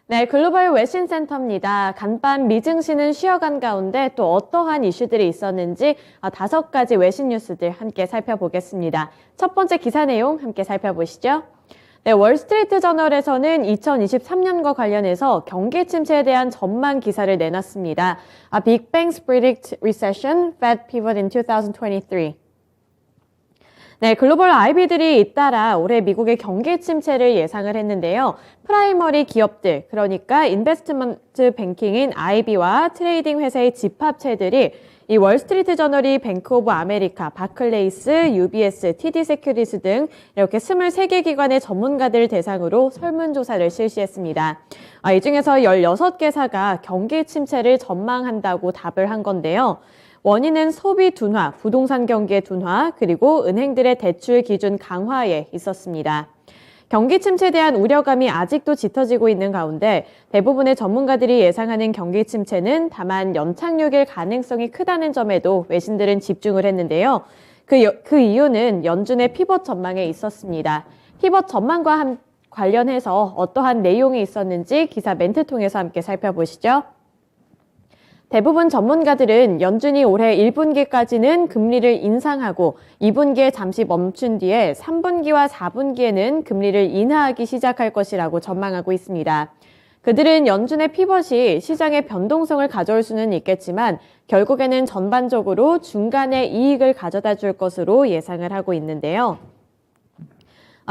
네, 글로벌 외신 센터입니다. 간밤 미증시는 쉬어간 가운데 또 어떠한 이슈들이 있었는지 5가지 외신 뉴스들 함께 살펴보겠습니다. 첫 번째 기사 내용 함께 살펴보시죠. 네, 월스트리트 저널에서는 2023년과 관련해서 경기 침체에 대한 전망 기사를 내놨습니다. Big Banks predict recession, Fed pivot in 2023. 네, 글로벌 IB들이 잇따라 올해 미국의 경기 침체를 예상을 했는데요. 프라이머리 기업들, 그러니까 인베스트먼트 뱅킹인 IB와 트레이딩 회사의 집합체들이 이 월스트리트 저널이 뱅크 오브 아메리카, 바클레이스, UBS, TD 세큐리스 등 이렇게 23개 기관의 전문가들을 대상으로 설문조사를 실시했습니다. 이 중에서 16개사가 경기 침체를 전망한다고 답을 한 건데요. 원인은 소비 둔화, 부동산 경기의 둔화, 그리고 은행들의 대출 기준 강화에 있었습니다. 경기 침체에 대한 우려감이 아직도 짙어지고 있는 가운데 대부분의 전문가들이 예상하는 경기 침체는 다만 연착륙일 가능성이 크다는 점에도 외신들은 집중을 했는데요. 그 이유는 연준의 피벗 전망에 있었습니다. 피벗 전망과 관련해서 어떠한 내용이 있었는지 기사 멘트 통해서 함께 살펴보시죠. 대부분 전문가들은 연준이 올해 1분기까지는 금리를 인상하고 2분기에 잠시 멈춘 뒤에 3분기와 4분기에는 금리를 인하하기 시작할 것이라고 전망하고 있습니다. 그들은 연준의 피벗이 시장의 변동성을 가져올 수는 있겠지만 결국에는 전반적으로 중간에 이익을 가져다 줄 것으로 예상을 하고 있는데요.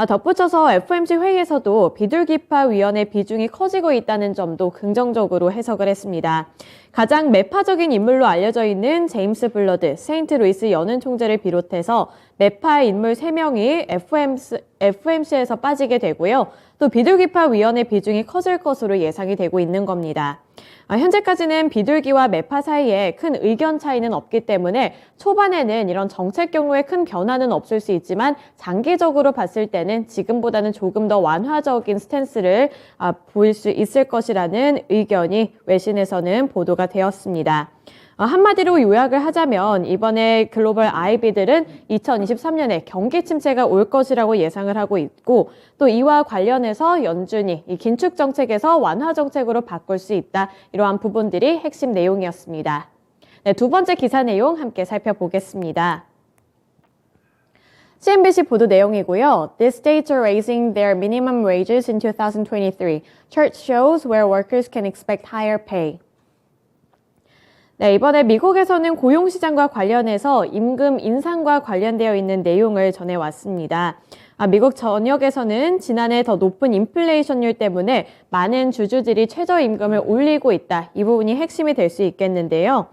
덧붙여서 FOMC 회의에서도 비둘기파위원회 비중이 커지고 있다는 점도 긍정적으로 해석을 했습니다. 가장 매파적인 인물로 알려져 있는 제임스 블러드, 세인트루이스 연은 총재를 비롯해서 매파 인물 3명이 FOMC에서 빠지게 되고요. 또 비둘기파위원회 비중이 커질 것으로 예상이 되고 있는 겁니다. 현재까지는 비둘기와 매파 사이에 큰 의견 차이는 없기 때문에 초반에는 이런 정책 경로에 큰 변화는 없을 수 있지만 장기적으로 봤을 때는 지금보다는 조금 더 완화적인 스탠스를 보일 수 있을 것이라는 의견이 외신에서는 보도가 되었습니다. 한마디로 요약을 하자면 이번에 글로벌 IB들은 2023년에 경기 침체가 올 것이라고 예상을 하고 있고 또 이와 관련해서 연준이 이 긴축 정책에서 완화 정책으로 바꿀 수 있다. 이러한 부분들이 핵심 내용이었습니다. 네, 두 번째 기사 내용 함께 살펴보겠습니다. CNBC 보도 내용이고요. These states are raising their minimum wages in 2023. Chart shows where workers can expect higher pay. 네, 이번에 미국에서는 고용시장과 관련해서 임금 인상과 관련되어 있는 내용을 전해왔습니다. 미국 전역에서는 지난해 더 높은 인플레이션율 때문에 많은 주주들이 최저임금을 올리고 있다. 이 부분이 핵심이 될 수 있겠는데요.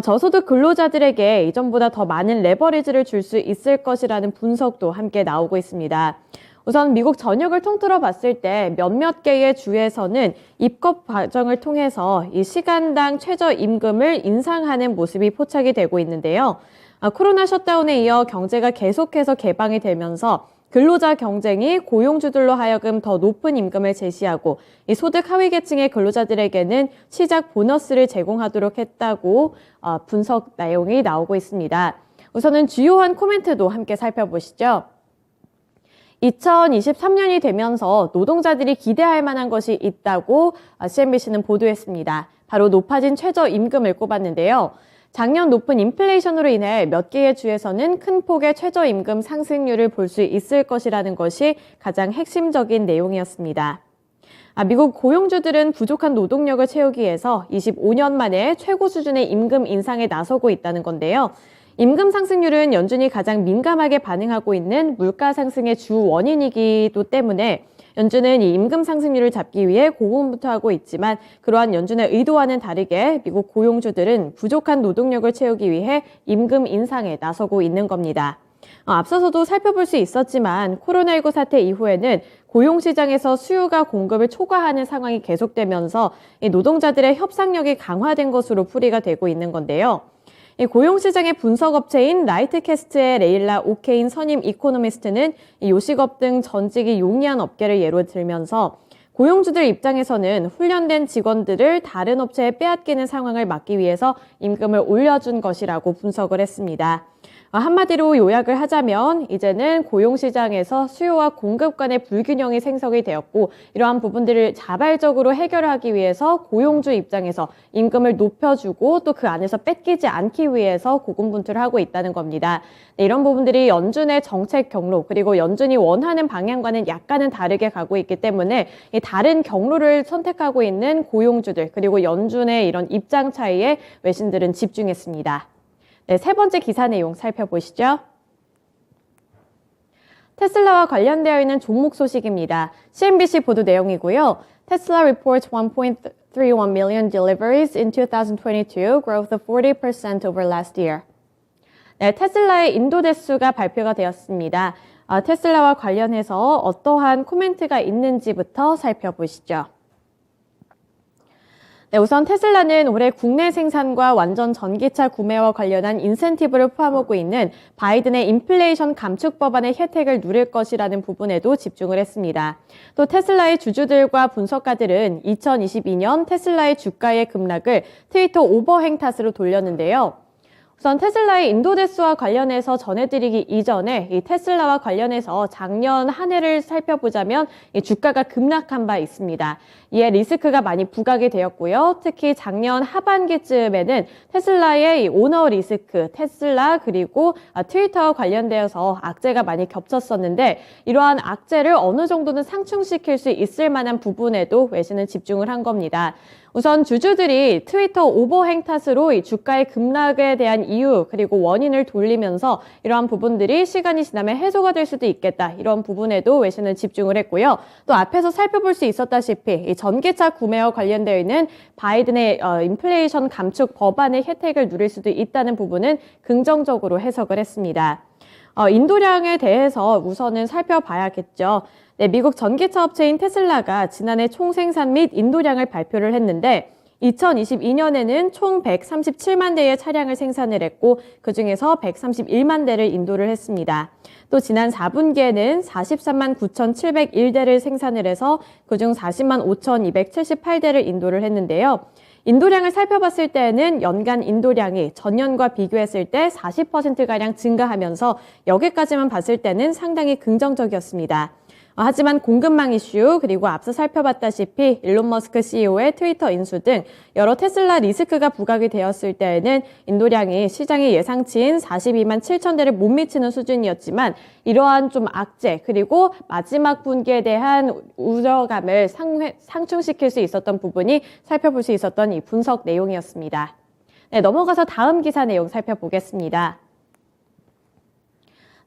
저소득 근로자들에게 이전보다 더 많은 레버리지를 줄 수 있을 것이라는 분석도 함께 나오고 있습니다. 우선 미국 전역을 통틀어 봤을 때 몇몇 개의 주에서는 입법 과정을 통해서 이 시간당 최저임금을 인상하는 모습이 포착이 되고 있는데요. 코로나 셧다운에 이어 경제가 계속해서 개방이 되면서 근로자 경쟁이 고용주들로 하여금 더 높은 임금을 제시하고 이 소득 하위 계층의 근로자들에게는 시작 보너스를 제공하도록 했다고 분석 내용이 나오고 있습니다. 우선은 주요한 코멘트도 함께 살펴보시죠. 2023년이 되면서 노동자들이 기대할 만한 것이 있다고 CNBC는 보도했습니다. 바로 높아진 최저임금을 꼽았는데요. 작년 높은 인플레이션으로 인해 몇 개의 주에서는 큰 폭의 최저임금 상승률을 볼 수 있을 것이라는 것이 가장 핵심적인 내용이었습니다. 미국 고용주들은 부족한 노동력을 채우기 위해서 25년 만에 최고 수준의 임금 인상에 나서고 있다는 건데요. 임금 상승률은 연준이 가장 민감하게 반응하고 있는 물가 상승의 주 원인이기도 때문에 연준은 이 임금 상승률을 잡기 위해 고군분투 하고 있지만 그러한 연준의 의도와는 다르게 미국 고용주들은 부족한 노동력을 채우기 위해 임금 인상에 나서고 있는 겁니다. 앞서서도 살펴볼 수 있었지만 코로나19 사태 이후에는 고용시장에서 수요가 공급을 초과하는 상황이 계속되면서 이 노동자들의 협상력이 강화된 것으로 풀이가 되고 있는 건데요. 이 고용시장의 분석업체인 라이트캐스트의 레일라 오케인 선임 이코노미스트는 이 요식업 등 전직이 용이한 업계를 예로 들면서 고용주들 입장에서는 훈련된 직원들을 다른 업체에 빼앗기는 상황을 막기 위해서 임금을 올려준 것이라고 분석을 했습니다. 한마디로 요약을 하자면 이제는 고용시장에서 수요와 공급 간의 불균형이 생성이 되었고 이러한 부분들을 자발적으로 해결하기 위해서 고용주 입장에서 임금을 높여주고 또 그 안에서 뺏기지 않기 위해서 고군분투를 하고 있다는 겁니다. 네, 이런 부분들이 연준의 정책 경로 그리고 연준이 원하는 방향과는 약간은 다르게 가고 있기 때문에 이 다른 경로를 선택하고 있는 고용주들 그리고 연준의 이런 입장 차이에 외신들은 집중했습니다. 네, 세 번째 기사 내용 살펴보시죠. 테슬라와 관련되어 있는 종목 소식입니다. CNBC 보도 내용이고요. Tesla reports 1.31 million deliveries in 2022, growth of 40% over last year. 네, 테슬라의 인도 대수가 발표가 되었습니다. 테슬라와 관련해서 어떠한 코멘트가 있는지부터 살펴보시죠. 네, 우선 테슬라는 올해 국내 생산과 완전 전기차 구매와 관련한 인센티브를 포함하고 있는 바이든의 인플레이션 감축 법안의 혜택을 누릴 것이라는 부분에도 집중을 했습니다. 또 테슬라의 주주들과 분석가들은 2022년 테슬라의 주가의 급락을 트위터 오버행 탓으로 돌렸는데요. 우선 테슬라의 인도 대수와 관련해서 전해드리기 이전에 이 테슬라와 관련해서 작년 한 해를 살펴보자면 이 주가가 급락한 바 있습니다. 이에 리스크가 많이 부각이 되었고요. 특히 작년 하반기쯤에는 테슬라의 이 오너 리스크, 테슬라 그리고 트위터와 관련되어서 악재가 많이 겹쳤었는데 이러한 악재를 어느 정도는 상충시킬 수 있을 만한 부분에도 외신은 집중을 한 겁니다. 우선 주주들이 트위터 오버행 탓으로 이 주가의 급락에 대한 이유 그리고 원인을 돌리면서 이러한 부분들이 시간이 지나면 해소가 될 수도 있겠다. 이런 부분에도 외신은 집중을 했고요. 또 앞에서 살펴볼 수 있었다시피 이 전기차 구매와 관련되어 있는 바이든의 인플레이션 감축 법안의 혜택을 누릴 수도 있다는 부분은 긍정적으로 해석을 했습니다. 인도량에 대해서 우선은 살펴봐야겠죠. 네, 미국 전기차 업체인 테슬라가 지난해 총생산 및 인도량을 발표를 했는데 2022년에는 총 137만 대의 차량을 생산을 했고 그중에서 131만 대를 인도를 했습니다. 또 지난 4분기에는 43만 9,701대를 생산을 해서 그중 40만 5,278대를 인도를 했는데요. 인도량을 살펴봤을 때는 연간 인도량이 전년과 비교했을 때 40%가량 증가하면서 여기까지만 봤을 때는 상당히 긍정적이었습니다. 하지만 공급망 이슈 그리고 앞서 살펴봤다시피 일론 머스크 CEO의 트위터 인수 등 여러 테슬라 리스크가 부각이 되었을 때에는 인도량이 시장의 예상치인 42만 7천 대를 못 미치는 수준이었지만 이러한 좀 악재 그리고 마지막 분기에 대한 우려감을 상충시킬 수 있었던 부분이 살펴볼 수 있었던 이 분석 내용이었습니다. 네, 넘어가서 다음 기사 내용 살펴보겠습니다.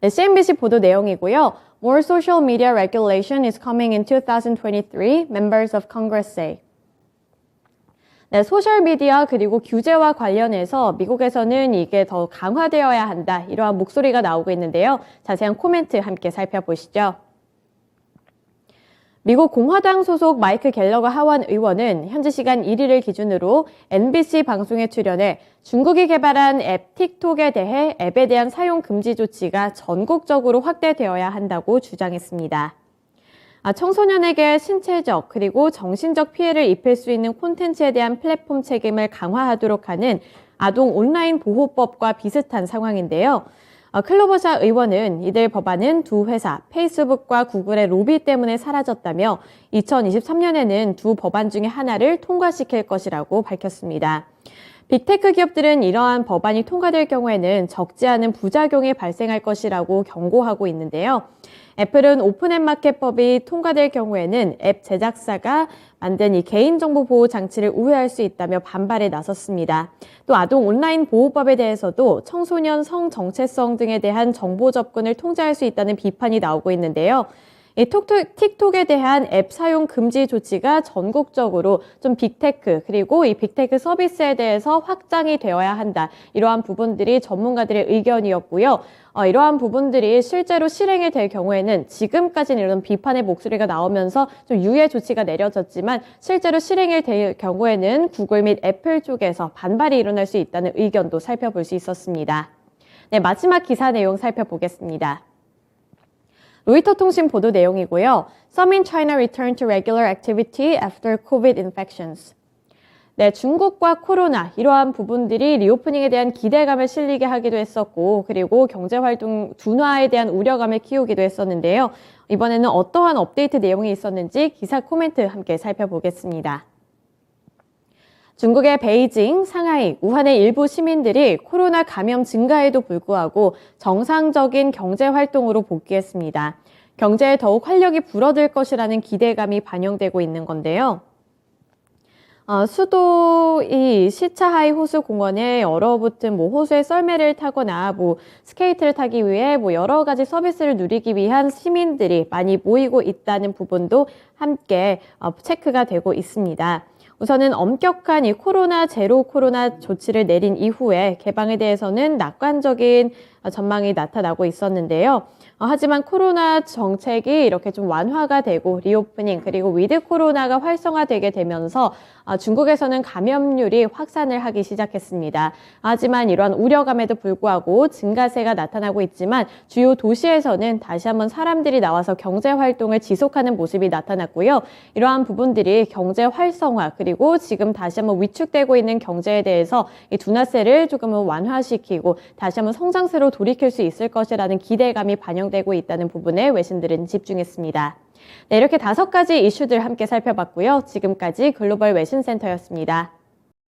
네, CNBC 보도 내용이고요. More social media regulation is coming in 2023, members of Congress say. 네, 소셜미디어 그리고 규제와 관련해서 미국에서는 이게 더 강화되어야 한다. 이러한 목소리가 나오고 있는데요. 자세한 코멘트 함께 살펴보시죠. 미국 공화당 소속 마이크 갤러거 하원 의원은 현지 시간 1일을 기준으로 NBC 방송에 출연해 중국이 개발한 앱 틱톡에 대해 앱에 대한 사용 금지 조치가 전국적으로 확대되어야 한다고 주장했습니다. 청소년에게 신체적 그리고 정신적 피해를 입힐 수 있는 콘텐츠에 대한 플랫폼 책임을 강화하도록 하는 아동 온라인 보호법과 비슷한 상황인데요. 클로버샤 의원은 이들 법안은 두 회사, 페이스북과 구글의 로비 때문에 사라졌다며 2023년에는 두 법안 중에 하나를 통과시킬 것이라고 밝혔습니다. 빅테크 기업들은 이러한 법안이 통과될 경우에는 적지 않은 부작용이 발생할 것이라고 경고하고 있는데요. 애플은 오픈앱 마켓법이 통과될 경우에는 앱 제작사가 만든 이 개인정보 보호 장치를 우회할 수 있다며 반발에 나섰습니다. 또 아동 온라인 보호법에 대해서도 청소년 성 정체성 등에 대한 정보 접근을 통제할 수 있다는 비판이 나오고 있는데요. 이 틱톡에 대한 앱 사용 금지 조치가 전국적으로 좀 빅테크 그리고 이 빅테크 서비스에 대해서 확장이 되어야 한다. 이러한 부분들이 전문가들의 의견이었고요. 이러한 부분들이 실제로 실행이 될 경우에는 지금까지는 이런 비판의 목소리가 나오면서 좀 유예 조치가 내려졌지만 실제로 실행이 될 경우에는 구글 및 애플 쪽에서 반발이 일어날 수 있다는 의견도 살펴볼 수 있었습니다. 네, 마지막 기사 내용 살펴보겠습니다. 로이터 통신 보도 내용이고요. Some in China return to regular activity after COVID infections. 네, 중국과 코로나 이러한 부분들이 리오프닝에 대한 기대감을 실리게 하기도 했었고 그리고 경제활동 둔화에 대한 우려감을 키우기도 했었는데요. 이번에는 어떠한 업데이트 내용이 있었는지 기사 코멘트 함께 살펴보겠습니다. 중국의 베이징, 상하이, 우한의 일부 시민들이 코로나 감염 증가에도 불구하고 정상적인 경제활동으로 복귀했습니다. 경제에 더욱 활력이 불어들 것이라는 기대감이 반영되고 있는 건데요. 수도 이 시차하이 호수 공원에 얼어붙은 호수의 썰매를 타거나 스케이트를 타기 위해 여러 가지 서비스를 누리기 위한 시민들이 많이 모이고 있다는 부분도 함께 체크가 되고 있습니다. 우선은 엄격한 이 코로나 제로 코로나 조치를 내린 이후에 개방에 대해서는 낙관적인 전망이 나타나고 있었는데요. 하지만 코로나 정책이 이렇게 좀 완화가 되고 리오프닝 그리고 위드 코로나가 활성화되게 되면서 중국에서는 감염률이 확산을 하기 시작했습니다. 하지만 이러한 우려감에도 불구하고 증가세가 나타나고 있지만 주요 도시에서는 다시 한번 사람들이 나와서 경제 활동을 지속하는 모습이 나타났고요. 이러한 부분들이 경제 활성화 그리고 지금 다시 한번 위축되고 있는 경제에 대해서 이 둔화세를 조금은 완화시키고 다시 한번 성장세로 돌이킬 수 있을 것이라는 기대감이 반영되고 있다는 부분에 외신들은 집중했습니다. 네, 이렇게 5가지 이슈들 함께 살펴봤고요. 지금까지 글로벌 외신센터였습니다.